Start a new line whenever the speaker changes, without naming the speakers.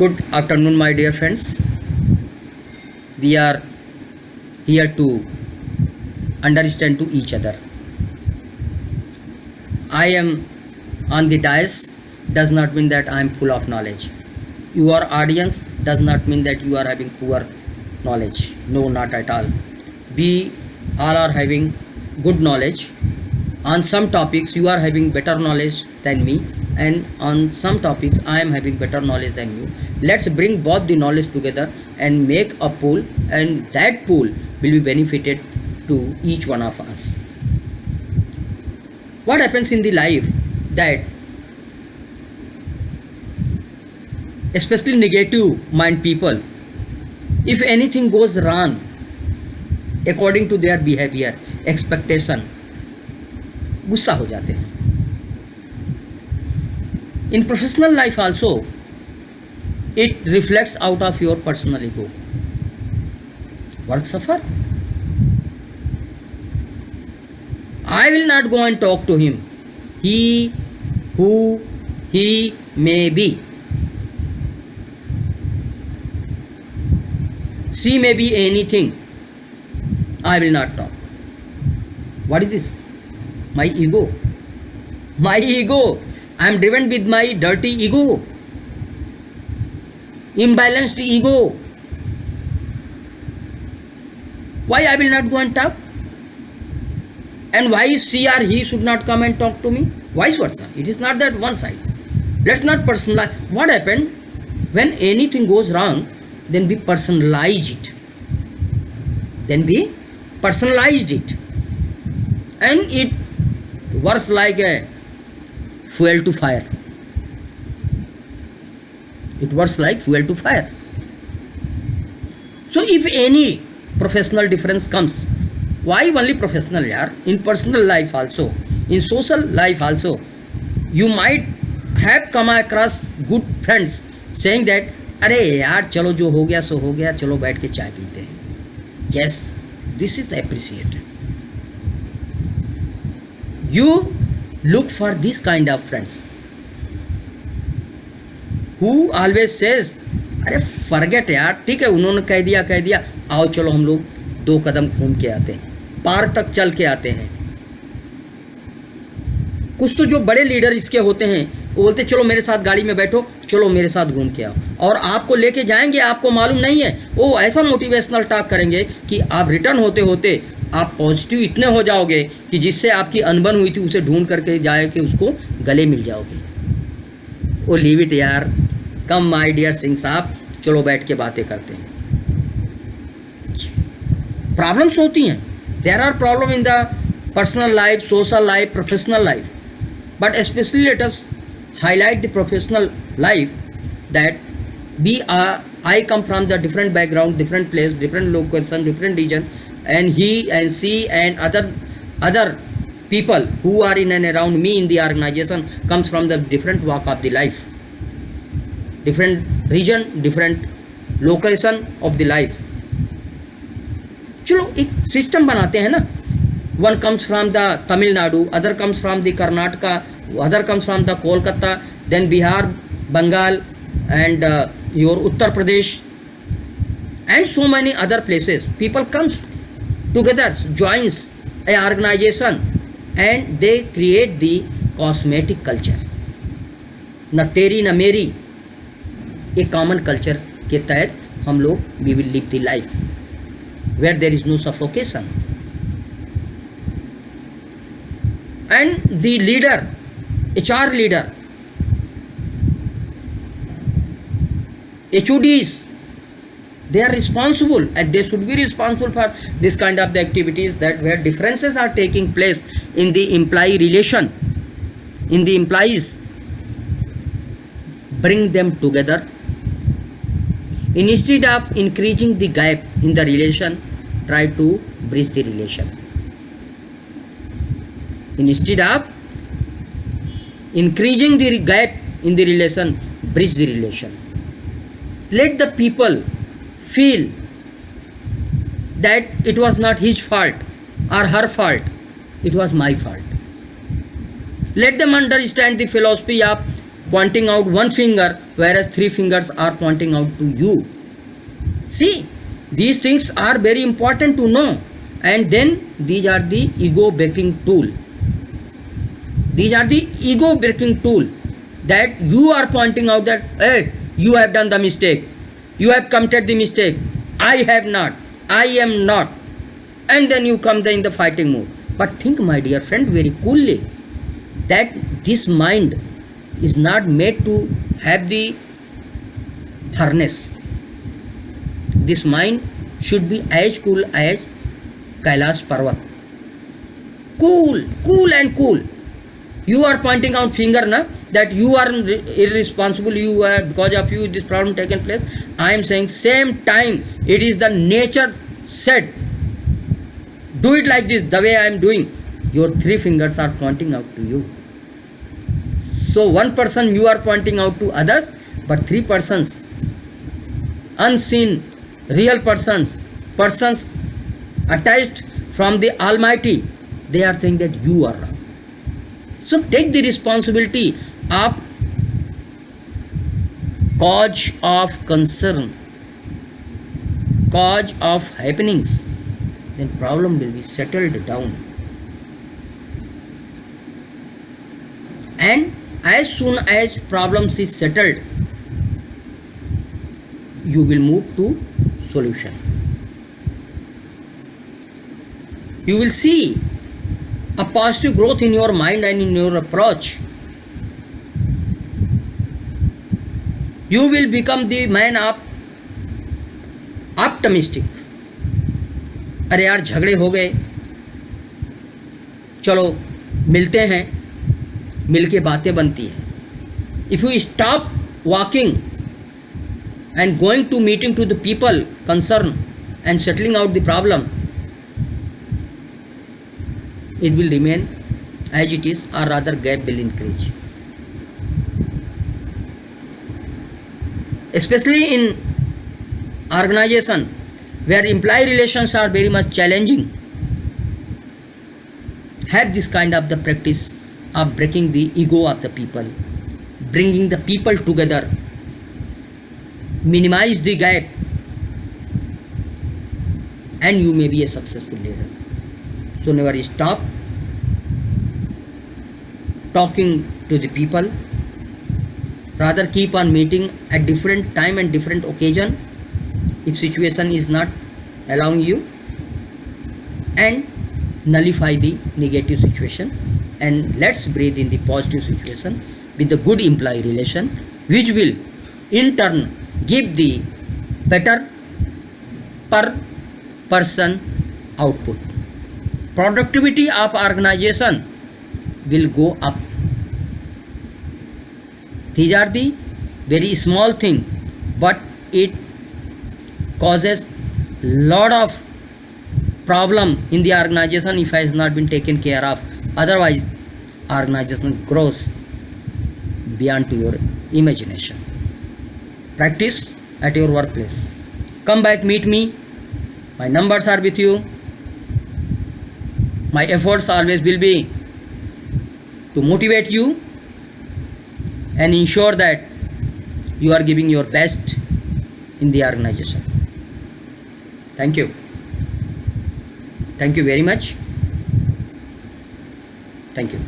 Good afternoon, my dear friends. We are here to understand to each other. I am on the dais does not mean that I am full of knowledge. Your audience does not mean that you are having poor knowledge. No, not at all. We all are having good knowledge. On some topics you are having better knowledge than me, and on some topics I am having better knowledge than you. Let's bring both the knowledge together and make a pool, and that pool will be benefited to each one of us. What happens in the life that especially negative mind people, if anything goes wrong according to their behavior, expectation, गुस्सा हो जाते हैं. In professional life also, it reflects out of your personal ego. Work suffer. I will not go and talk to him. He, who he may be. She may be anything. I will not talk. What is this? My ego. My ego. I am driven with my dirty ego. Imbalanced ego. Why I will not go and talk? And why she or he should not come and talk to me? Vice versa. It is not that one side. Let's not personalize. What happened? When anything goes wrong, then we personalize it. Then we personalized it. And it works like a fuel to fire. It works like fuel to fire. So if any professional difference comes, why only professional yaar? In personal life also, in social life also, you might have come across good friends saying that अरे यार चलो जो हो गया सो हो गया, चलो बैठ के चाय पीते हैं. Yes, this is appreciated. You look for this kind of friends who always says अरे फॉरगेट यार, ठीक है उन्होंने कह दिया, आओ चलो हम लोग 2 कदम घूम के आते हैं, पार्क तक चल के आते हैं. कुछ तो जो बड़े लीडर इसके होते हैं वो बोलते चलो मेरे साथ गाड़ी में बैठो, चलो मेरे साथ घूम के आओ, और आपको लेके जाएंगे, आपको मालूम नहीं है, वो ऐसा मोटिवेशनल टॉक करेंगे कि आप रिटर्न होते होते आप पॉजिटिव इतने हो जाओगे कि जिससे आपकी अनबन हुई थी उसे ढूंढ करके जाए कि उसको गले मिल जाओगे. ओ लीव इट यार, कम माय डियर सिंह साहब, चलो बैठ के बातें करते हैं. प्रॉब्लम्स होती हैं, there are problem in the personal life, social life, professional life, but especially let us highlight the professional life that I come from the different background, different place, different location, different region, and he and she and other people who are in and around me in the organization comes from the different walk of the life, different region, different location of the life. चलो एक system बनाते हैं ना. One comes from the Tamil Nadu, other comes from the Karnataka, other comes from the Kolkata, then Bihar, Bengal, and your Uttar Pradesh, and so many other places. People comes together, joins a organization, and they create the cosmetic culture. न तेरी न मेरी, एक common culture के तहत हम लोग we will live the life where there is no suffocation. And the leader, HR leader, HODs, they are responsible, and they should be responsible for this kind of the activities that where differences are taking place in the employee relation, in the employees, bring them together. Instead of increasing the gap in the relation, try to bridge the relation. Instead of increasing the gap in the relation, bridge the relation. Let the people feel that it was not his fault or her fault, it was my fault. Let them understand the philosophy of pointing out one finger, whereas 3 fingers are pointing out to you. See, these things are very important to know. And then these are the ego breaking tool. These are the ego breaking tool that you are pointing out that, hey, you have done the mistake. You have committed the mistake. I have not. I am not. And then you come in the fighting mood. But think, my dear friend, very coolly, that this mind is not made to have the furnace. This mind should be as cool as Kailash Parvat. Cool, cool and cool. You are pointing out finger na, that you are irresponsible, you are, because of you this problem taken place. I am saying same time, it is the nature said, do it like this, the way I am doing. Your 3 fingers are pointing out to you. So one person you are pointing out to others, but 3 persons, unseen, real persons, persons attached from the Almighty, they are saying that you are wrong. So take the responsibility of cause of concern, cause of happenings, then problem will be settled down. And as soon as problems is settled, you will move to solution. You will see a positive growth in your mind and in your approach. You will become the man of optimistic. अरे यार झगड़े हो गए, चलो मिलते हैं, मिलके बातें बनती हैं. If you stop walking and going to meeting to the people concerned and settling out the problem, it will remain as it is, or rather gap will increase. Especially in organization where employee relations are very much challenging, have this kind of the practice of breaking the ego of the people, bringing the people together, minimize the gap, and you may be a successful leader. So never stop talking to the people, rather keep on meeting at different time and different occasion if situation is not allowing you, and nullify the negative situation, and let's breathe in the positive situation with the good employee relation, which will in turn give the better per person output. Productivity of organization will go up. These are the very small thing, but it causes lot of problem in the organization if it has not been taken care of. Otherwise, organization grows beyond to your imagination. Practice at your workplace. Come back, meet me. My numbers are with you. My efforts always will be to motivate you and ensure that you are giving your best in the organization. Thank you. Thank you very much. Thank you.